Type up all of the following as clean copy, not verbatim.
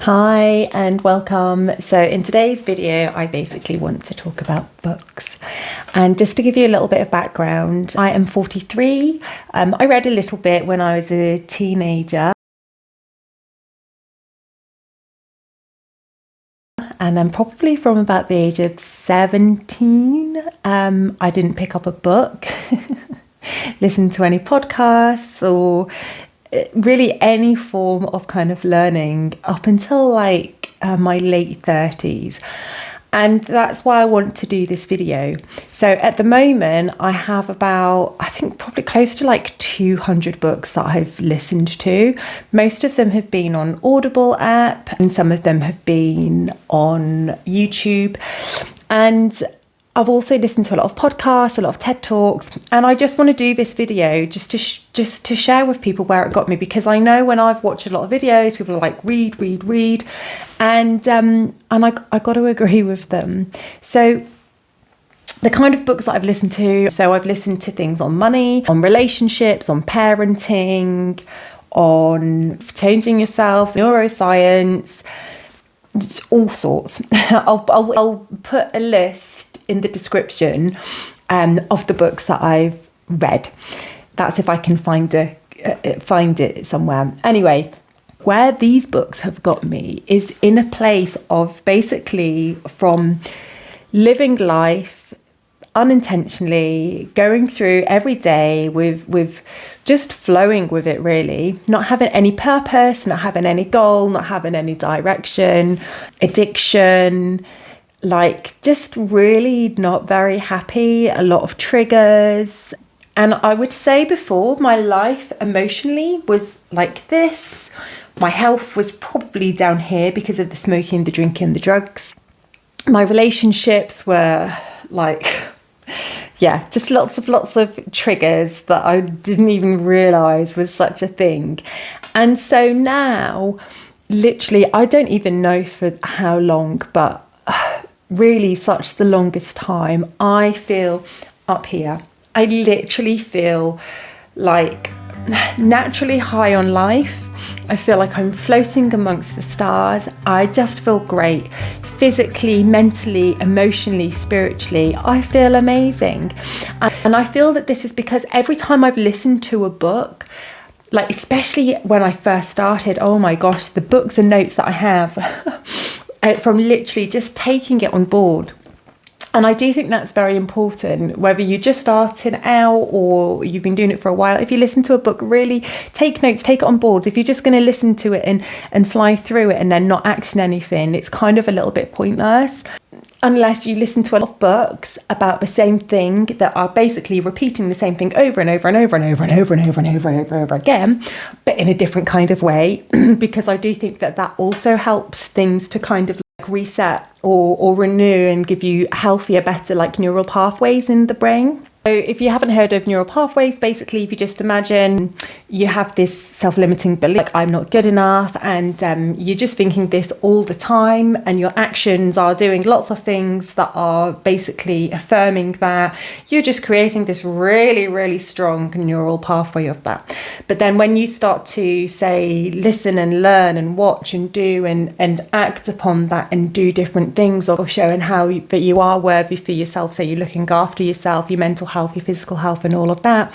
Hi and welcome. So in today's video, I basically want to talk about books. And just to give you a little bit of background, I am 43. I read a little bit when I was a teenager. And then probably from about the age of 17, I didn't pick up a book, listen to any podcasts or really any form of kind of learning up until my late 30s. And that's why I want to do this video. So at the moment, I have about, I think probably close to 200 books that I've listened to. Most of them have been on Audible app and some of them have been on YouTube. And I've also listened to a lot of podcasts, a lot of TED Talks, and I just want to do this video just to share with people where it got me, because I know when I've watched a lot of videos, people are like, read, and I got to agree with them. So the kind of books that I've listened to, so I've listened to things on money, on relationships, on parenting, on changing yourself, neuroscience, just all sorts. I'll put a list in the description of the books that I've read. That's if I can find it somewhere. Anyway, where these books have got me is in a place of basically from living life unintentionally, going through every day with just flowing with it, really, not having any purpose, not having any goal, not having any direction, addiction, just really not very happy, a lot of triggers. And I would say before, my life emotionally was like this. My health was probably down here because of the smoking, the drinking, the drugs. My relationships were just lots of triggers that I didn't even realise was such a thing. And so now, literally, I don't even know for how long, but really such the longest time, I feel up here. I literally feel like naturally high on life. I feel like I'm floating amongst the stars. I just feel great. Physically, mentally, emotionally, spiritually, I feel amazing. And I feel that this is because every time I've listened to a book, especially when I first started, oh my gosh, the books and notes that I have from literally just taking it on board. And I do think that's very important, whether you're just starting out or you've been doing it for a while. If you listen to a book, really take notes, take it on board. If you're just going to listen to it and fly through it and then not action anything, it's kind of a little bit pointless. Unless you listen to a lot of books about the same thing that are basically repeating the same thing over and over and over and over and over and over and over and over and over again, but in a different kind of way, because I do think that also helps things to kind of reset or renew and give you healthier, better neural pathways in the brain. So if you haven't heard of neural pathways, basically if you just imagine you have this self-limiting belief, I'm not good enough, and you're just thinking this all the time, and your actions are doing lots of things that are basically affirming that, you're just creating this really, really strong neural pathway of that. But then when you start to say, listen and learn and watch and do and act upon that and do different things of showing that you are worthy for yourself, so you're looking after yourself, your mental health, your physical health and all of that,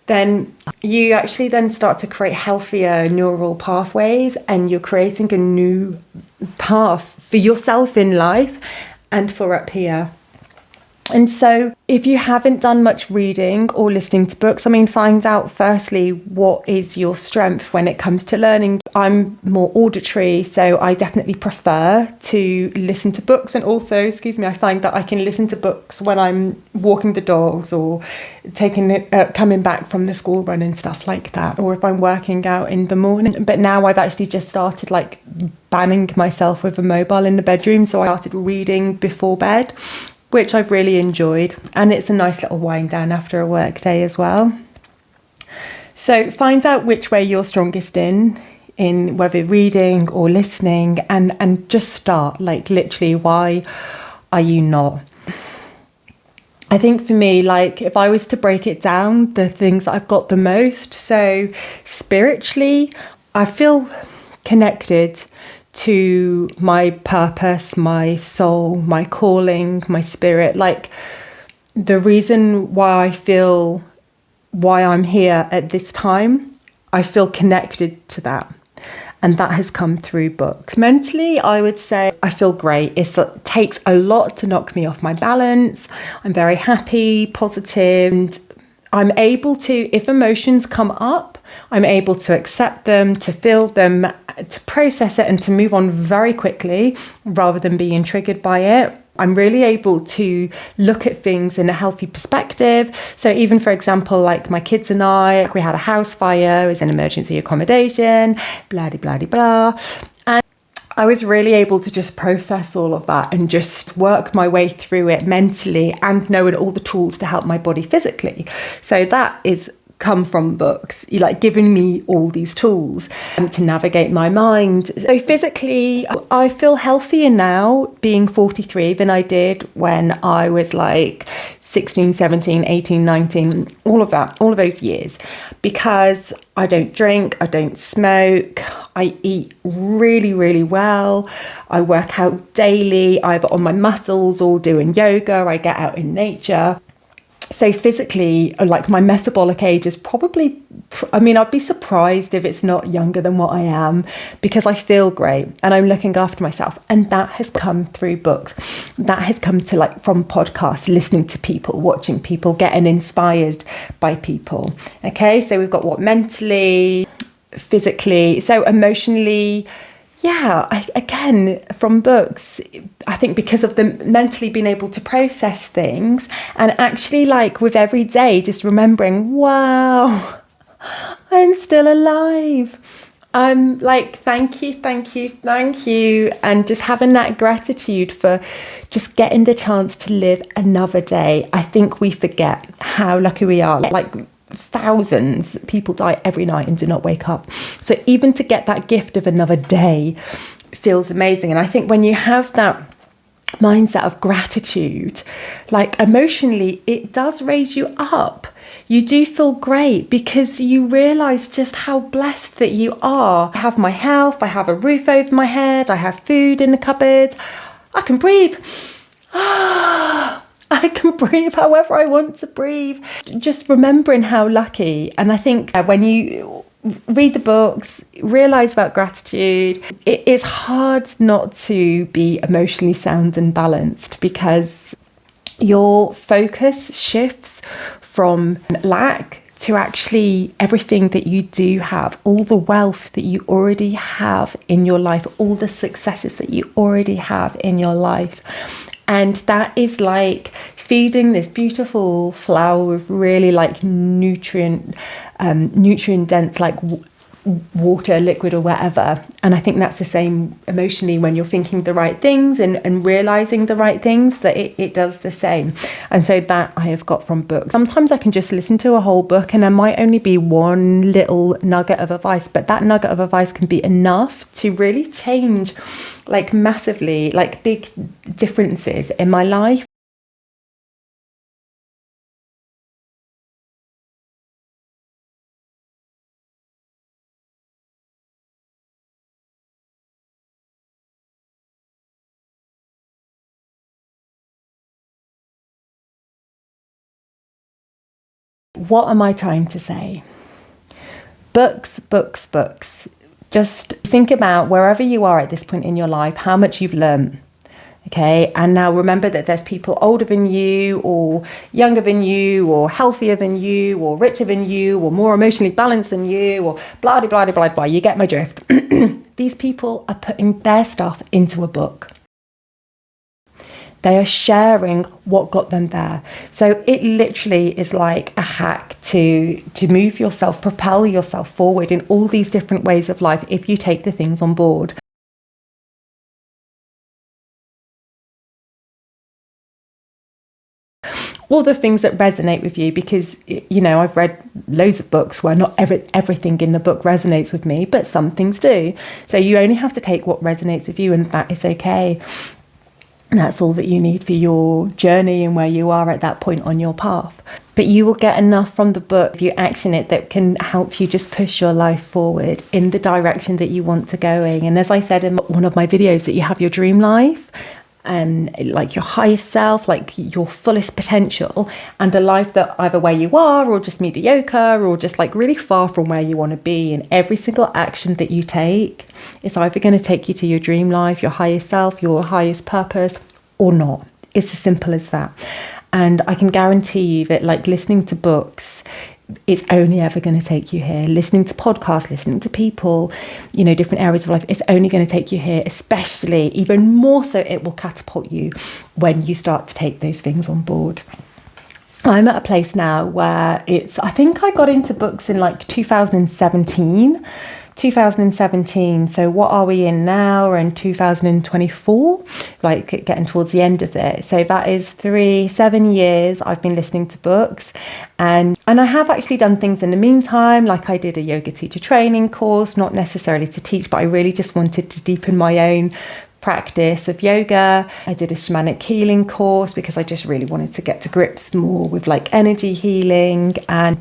then you actually then start to create healthier neural pathways, and you're creating a new path for yourself in life and for up here. And so if you haven't done much reading or listening to books, find out firstly what is your strength when it comes to learning. I'm more auditory, so I definitely prefer to listen to books. And also, I find that I can listen to books when I'm walking the dogs or coming back from the school run and stuff like that, or if I'm working out in the morning. But now I've actually just started banning myself with a mobile in the bedroom, so I started reading before bed, which I've really enjoyed, and it's a nice little wind down after a work day as well. So find out which way you're strongest in whether reading or listening, and just start. Literally, why are you not? I think for me, if I was to break it down, the things I've got the most, so spiritually, I feel connected to my purpose, my soul, my calling, my spirit. Like, the reason why I'm here at this time, I feel connected to that. And that has come through books. Mentally, I would say I feel great. It takes a lot to knock me off my balance. I'm very happy, positive, and I'm able to, if emotions come up, I'm able to accept them, to feel them, to process it, and to move on very quickly rather than being triggered by it. I'm really able to look at things in a healthy perspective. So even, for example, like my kids and I, we had a house fire, it was an emergency accommodation, blah, blah, blah, blah. And I was really able to just process all of that and just work my way through it mentally and knowing all the tools to help my body physically. So that is come from books, like giving me all these tools to navigate my mind. So physically, I feel healthier now being 43 than I did when I was like 16, 17, 18, 19, all of those years, because I don't drink, I don't smoke, I eat really, really well, I work out daily, either on my muscles or doing yoga, I get out in nature. So physically, like, my metabolic age is probably, I'd be surprised if it's not younger than what I am, because I feel great and I'm looking after myself. And that has come through books. That has come to, like, from podcasts, listening to people, watching people, getting inspired by people. Okay, so we've got what mentally, physically, so emotionally. Yeah, again, from books, I think because of the mentally being able to process things, and actually, like, with every day, just remembering, wow, I'm still alive. I'm like, thank you. And just having that gratitude for just getting the chance to live another day. I think we forget how lucky we are. Like, thousands of people die every night and do not wake up. So even to get that gift of another day feels amazing. And I think when you have that mindset of gratitude, like, emotionally, it does raise you up. You do feel great because you realize just how blessed that you are. I have my health, I have a roof over my head, I have food in the cupboard, I can breathe. I can breathe however I want to breathe. Just remembering how lucky. And I think when you read the books, realize about gratitude, it is hard not to be emotionally sound and balanced, because your focus shifts from lack to actually everything that you do have, all the wealth that you already have in your life, all the successes that you already have in your life. And that is like feeding this beautiful flower with really, like, nutrient dense, like, water, liquid, or whatever. And I think that's the same emotionally when you're thinking the right things and realizing the right things, that it does the same. And so that I have got from books. Sometimes I can just listen to a whole book and there might only be one little nugget of advice, but that nugget of advice can be enough to really change, like, massively, like, big differences in my life. What am I trying to say? Books. Just think about wherever you are at this point in your life, how much you've learned. Okay, and now remember that there's people older than you, or younger than you, or healthier than you, or richer than you, or more emotionally balanced than you, or blah, blah, blah, blah, blah. You get my drift. These people are putting their stuff into a book. They are sharing what got them there. So it literally is like a hack to move yourself, propel yourself forward in all these different ways of life if you take the things on board. All the things that resonate with you, because, you know, I've read loads of books where not everything in the book resonates with me, but some things do. So you only have to take what resonates with you, and that is okay. And that's all that you need for your journey and where you are at that point on your path. But you will get enough from the book if you action it that can help you just push your life forward in the direction that you want to go in. And as I said in one of my videos, that you have your dream life, like your highest self, like your fullest potential, and a life that either where you are or just mediocre or just like really far from where you want to be. And every single action that you take is either going to take you to your dream life, your highest self, your highest purpose, or not. It's as simple as that. And I can guarantee you that, like, listening to books, it's only ever going to take you here. Listening to podcasts, listening to people, you know, different areas of life, it's only going to take you here, especially even more so it will catapult you when you start to take those things on board. I'm at a place now where I think I got into books in like 2017. So what are we in now? We're in 2024, like getting towards the end of it. So that is 7 years I've been listening to books, and I have actually done things in the meantime, like I did a yoga teacher training course, not necessarily to teach, but I really just wanted to deepen my own practice of yoga. I did a shamanic healing course because I just really wanted to get to grips more with like energy healing, and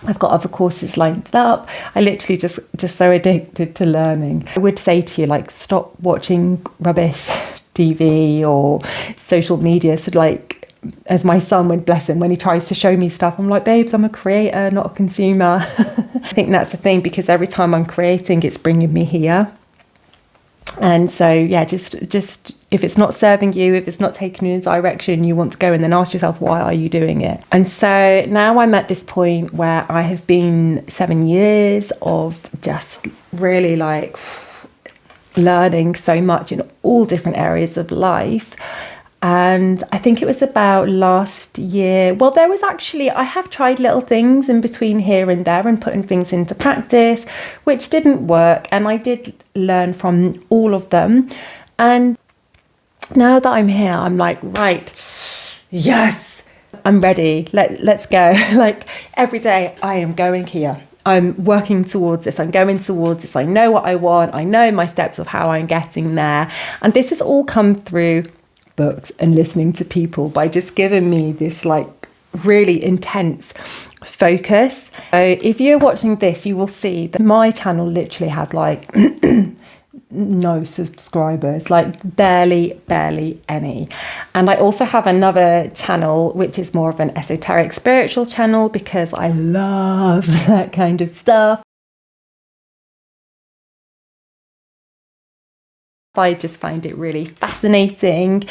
I've got other courses lined up. I literally just so addicted to learning. I would say to you, like, stop watching rubbish TV or social media. So like, as my son would, bless him, when he tries to show me stuff, I'm like, babes, I'm a creator, not a consumer. I think that's the thing, because every time I'm creating, it's bringing me here. And so, yeah, just if it's not serving you, if it's not taking you in the direction you want to go in, then ask yourself, why are you doing it? And so now I'm at this point where I have been 7 years of just really like learning so much in all different areas of life. And I think it was about last year. Well, I have tried little things in between here and there and putting things into practice, which didn't work. And I did learn from all of them. And now that I'm here, I'm like, right, yes, I'm ready. Let's go. Like every day I am going here. I'm working towards this. I'm going towards this. I know what I want. I know my steps of how I'm getting there. And this has all come through books and listening to people by just giving me this like really intense focus. So if you're watching this, you will see that my channel literally has like no subscribers, like barely any. And I also have another channel which is more of an esoteric spiritual channel, because I love that kind of stuff. I just find it really fascinating,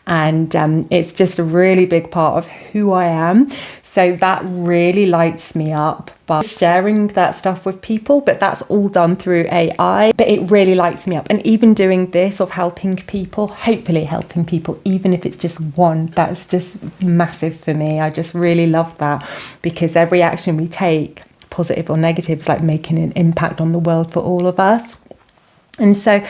and it's just a really big part of who I am. So that really lights me up by sharing that stuff with people, but that's all done through AI. But it really lights me up. And even doing this of helping people, hopefully helping people, even if it's just one, that's just massive for me. I just really love that, because every action we take, positive or negative, is like making an impact on the world for all of us. And so,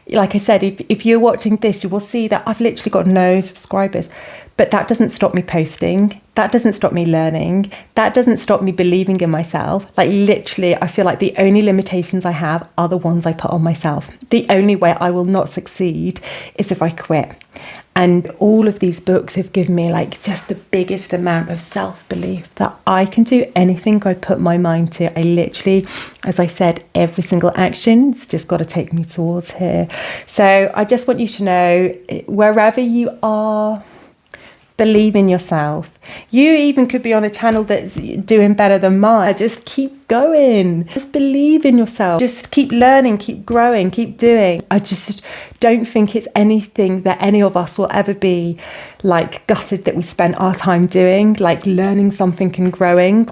like I said, if you're watching this, you will see that I've literally got no subscribers. But that doesn't stop me posting. That doesn't stop me learning. That doesn't stop me believing in myself. Like literally, I feel like the only limitations I have are the ones I put on myself. The only way I will not succeed is if I quit. And all of these books have given me like just the biggest amount of self-belief that I can do anything I put my mind to. I literally, as I said, every single action's just got to take me towards here. So I just want you to know, wherever you are, believe in yourself. You even could be on a channel that's doing better than mine. Just keep going. Just believe in yourself. Just keep learning, keep growing, keep doing. I just don't think it's anything that any of us will ever be like gutted that we spent our time doing, like learning something and growing,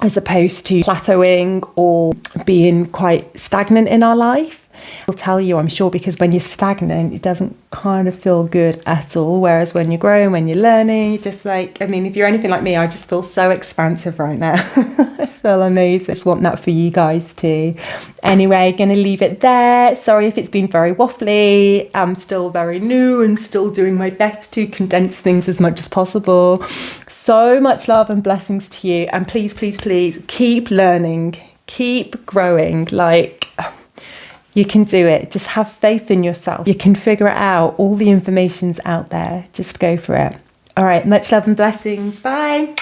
as opposed to plateauing or being quite stagnant in our life. I'll tell you, I'm sure, because when you're stagnant, it doesn't kind of feel good at all. Whereas when you're growing, when you're learning, you're just like, I mean, if you're anything like me, I just feel so expansive right now. I feel amazing. I just want that for you guys too. Anyway, going to leave it there. Sorry if it's been very waffly. I'm still very new and still doing my best to condense things as much as possible. So much love and blessings to you. And please, please, please keep learning, keep growing. Like, you can do it. Just have faith in yourself. You can figure it out. All the information's out there. Just go for it. All right. Much love and blessings. Bye.